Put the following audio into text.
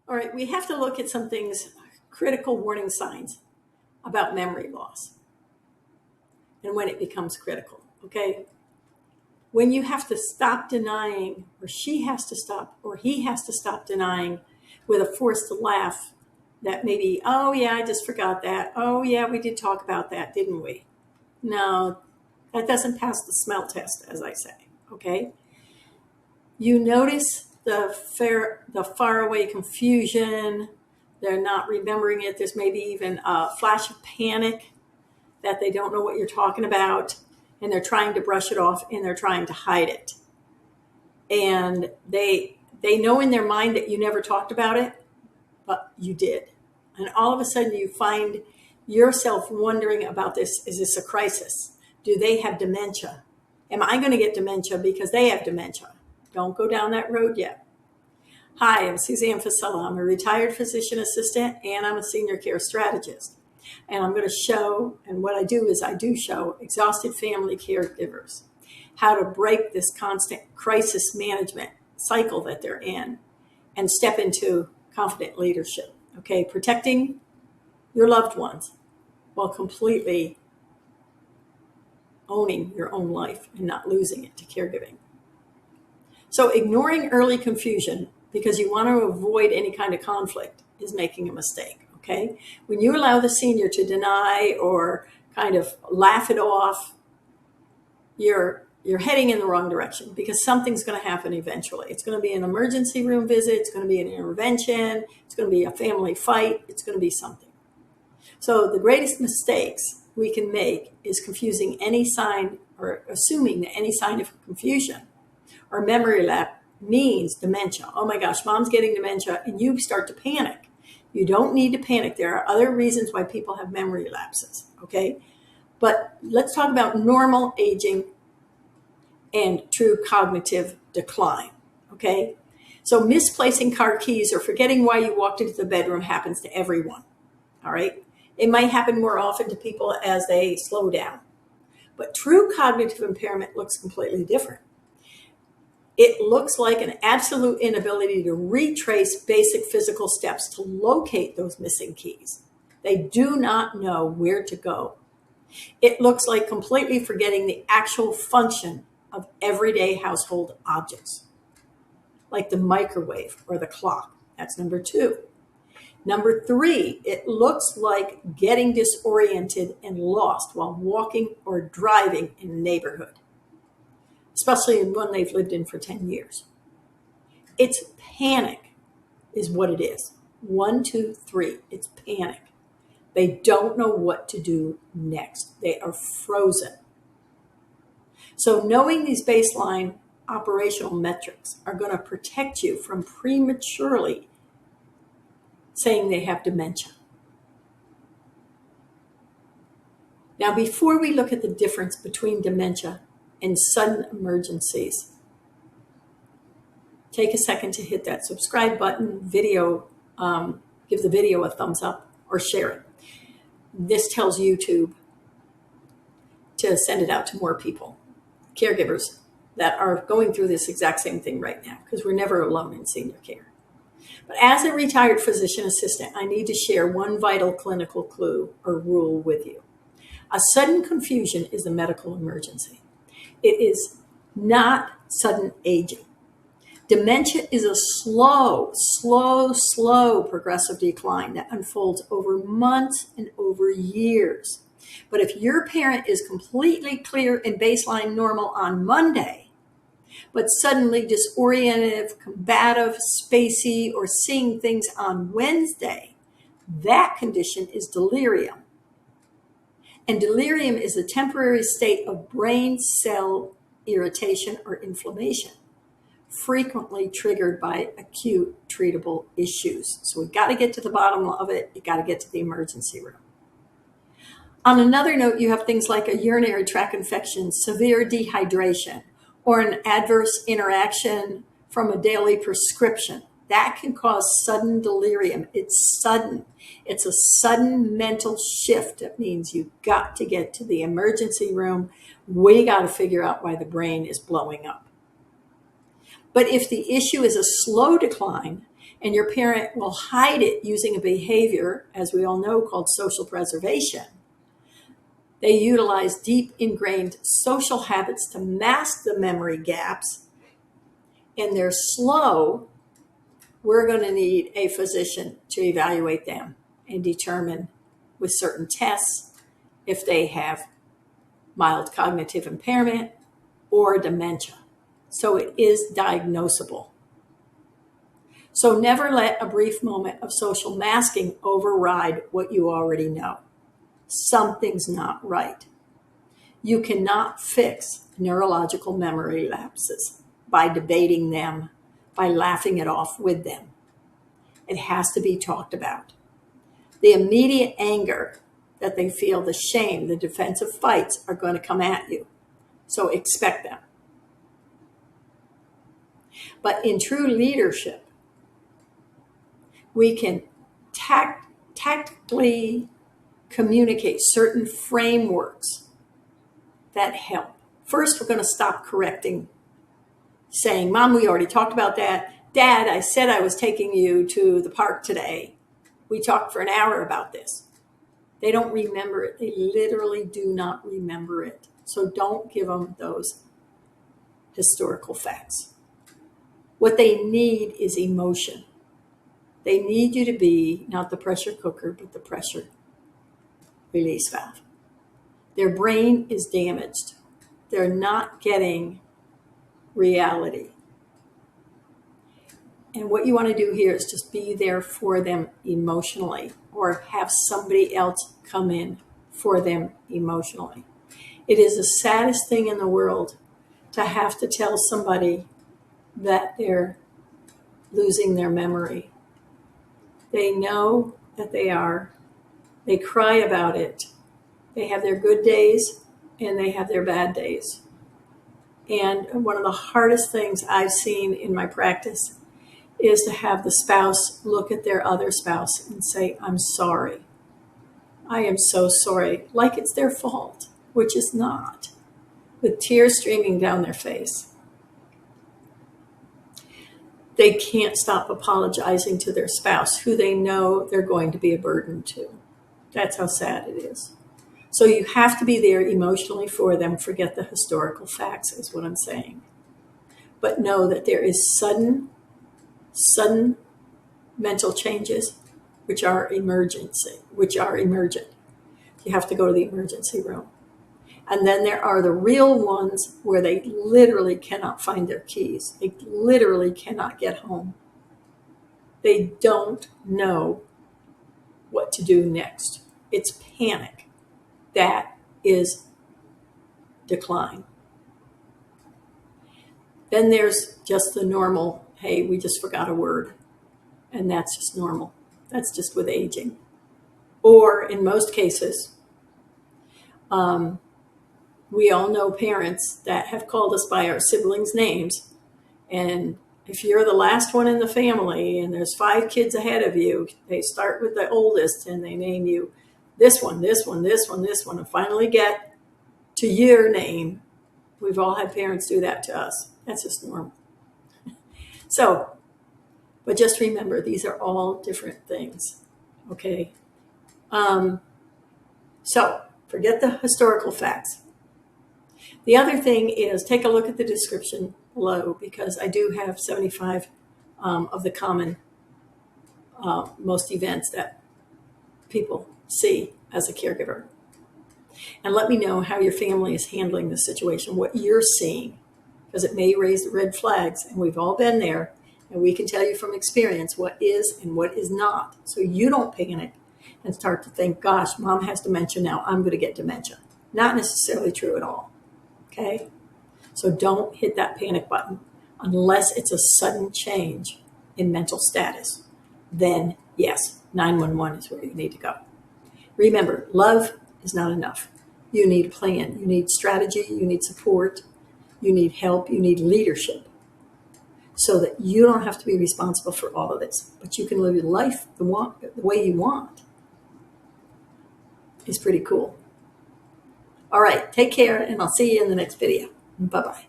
All right, we have to look at some things, critical warning signs about memory loss and when it becomes critical, okay? When you have to stop denying, or she has to stop, or he has to stop denying with a forced laugh that maybe, oh yeah, I just forgot that. Oh yeah, we did talk about that, didn't we? No, that doesn't pass the smell test, as I say, okay? You notice the faraway confusion. They're not remembering it. There's maybe even a flash of panic that they don't know what you're talking about, and they're trying to brush it off and they're trying to hide it. And they know in their mind that you never talked about it, but you did. And all of a sudden you find yourself wondering about this. Is this a crisis? Do they have dementia? Am I going to get dementia because they have dementia? Don't go down that road yet. Hi, I'm Suzanne Fasella. I'm a retired physician assistant and I'm a senior care strategist. And I'm going to show, and what I do is I do show exhausted family caregivers how to break this constant crisis management cycle that they're in and step into confident leadership. Okay, protecting your loved ones while completely owning your own life and not losing it to caregiving. So ignoring early confusion because you want to avoid any kind of conflict is making a mistake. Okay, when you allow the senior to deny or kind of laugh it off, you're heading in the wrong direction because something's going to happen eventually. It's going to be an emergency room visit. It's going to be an intervention. It's going to be a family fight. It's going to be something. So the greatest mistakes we can make is confusing any sign or assuming that any sign of confusion or memory lapse means dementia. Oh my gosh, mom's getting dementia, and you start to panic. You don't need to panic. There are other reasons why people have memory lapses, okay? But let's talk about normal aging and true cognitive decline, okay? So misplacing car keys or forgetting why you walked into the bedroom happens to everyone, all right? It might happen more often to people as they slow down. But true cognitive impairment looks completely different. It looks like an absolute inability to retrace basic physical steps to locate those missing keys. They do not know where to go. It looks like completely forgetting the actual function of everyday household objects, like the microwave or the clock. That's number 2. Number 3, it looks like getting disoriented and lost while walking or driving in a neighborhood, especially in one they've lived in for 10 years. It's panic is what it is. 1, 2, 3, it's panic. They don't know what to do next. They are frozen. So knowing these baseline operational metrics are going to protect you from prematurely saying they have dementia. Now, before we look at the difference between dementia and sudden emergencies, take a second to hit that subscribe button, give the video a thumbs up or share it. This tells YouTube to send it out to more people, caregivers that are going through this exact same thing right now, because we're never alone in senior care. But as a retired physician assistant, I need to share one vital clinical clue or rule with you. A sudden confusion is a medical emergency. It is not sudden aging. Dementia is a slow progressive decline that unfolds over months and over years. But if your parent is completely clear and baseline normal on Monday, but suddenly disoriented, combative, spacey, or seeing things on Wednesday, that condition is delirium. And delirium is a temporary state of brain cell irritation or inflammation, frequently triggered by acute treatable issues. So we've got to get to the bottom of it. You've got to get to the emergency room. On another note, you have things like a urinary tract infection, severe dehydration, or an adverse interaction from a daily prescription. That can cause sudden delirium. It's sudden. It's a sudden mental shift. That means you've got to get to the emergency room. We got to figure out why the brain is blowing up. But if the issue is a slow decline And your parent will hide it using a behavior, as we all know, called social preservation. They utilize deep ingrained social habits to mask the memory gaps, and they're slow. We're going to need a physician to evaluate them and determine with certain tests if they have mild cognitive impairment or dementia. So it is diagnosable. So never let a brief moment of social masking override what you already know. Something's not right. You cannot fix neurological memory lapses by debating them, by laughing it off with them. It has to be talked about. The immediate anger that they feel, the shame, the defensive fights are going to come at you. So expect them. But in true leadership, we can tactically communicate certain frameworks that help. First, we're going to stop correcting, saying, Mom, we already talked about that. Dad, I said I was taking you to the park today. We talked for an hour about this. They don't remember it. They literally do not remember it. So don't give them those historical facts. What they need is emotion. They need you to be not the pressure cooker, but the pressure release valve. Their brain is damaged. They're not getting reality. And what you want to do here is just be there for them emotionally, or have somebody else come in for them emotionally. It is the saddest thing in the world to have to tell somebody that they're losing their memory. They know that they are. They cry about it. They have their good days and they have their bad days. And one of the hardest things I've seen in my practice is to have the spouse look at their other spouse and say, I'm sorry. I am so sorry. Like it's their fault, which is not, with tears streaming down their face. They can't stop apologizing to their spouse, who they know they're going to be a burden to. That's how sad it is. So you have to be there emotionally for them. Forget the historical facts, is what I'm saying. But know that there is sudden mental changes which are emergent. You have to go to the emergency room. And then there are the real ones where they literally cannot find their keys. They literally cannot get home. They don't know what to do next. It's panic. That is decline. Then there's just the normal, hey, we just forgot a word. And that's just normal. That's just with aging. Or in most cases, we all know parents that have called us by our siblings' names. And if you're the last one in the family and there's 5 kids ahead of you, they start with the oldest and they name you this one, this one, this one, this one, and finally get to your name. We've all had parents do that to us. That's just normal. So, but just remember, these are all different things, okay? So, forget the historical facts. The other thing is take a look at the description below, because I do have 75 of the common, most events that people see as a caregiver. And let me know how your family is handling the situation, what you're seeing, because it may raise the red flags, and we've all been there, and we can tell you from experience what is and what is not, so you don't panic and start to think, gosh, Mom has dementia now, I'm going to get dementia. Not necessarily true at all, okay? So don't hit that panic button unless it's a sudden change in mental status. Then, yes, 911 is where you need to go. Remember, love is not enough. You need a plan. You need strategy. You need support. You need help. You need leadership so that you don't have to be responsible for all of this, but you can live your life the way you want. It's pretty cool. All right, take care, and I'll see you in the next video. Bye-bye.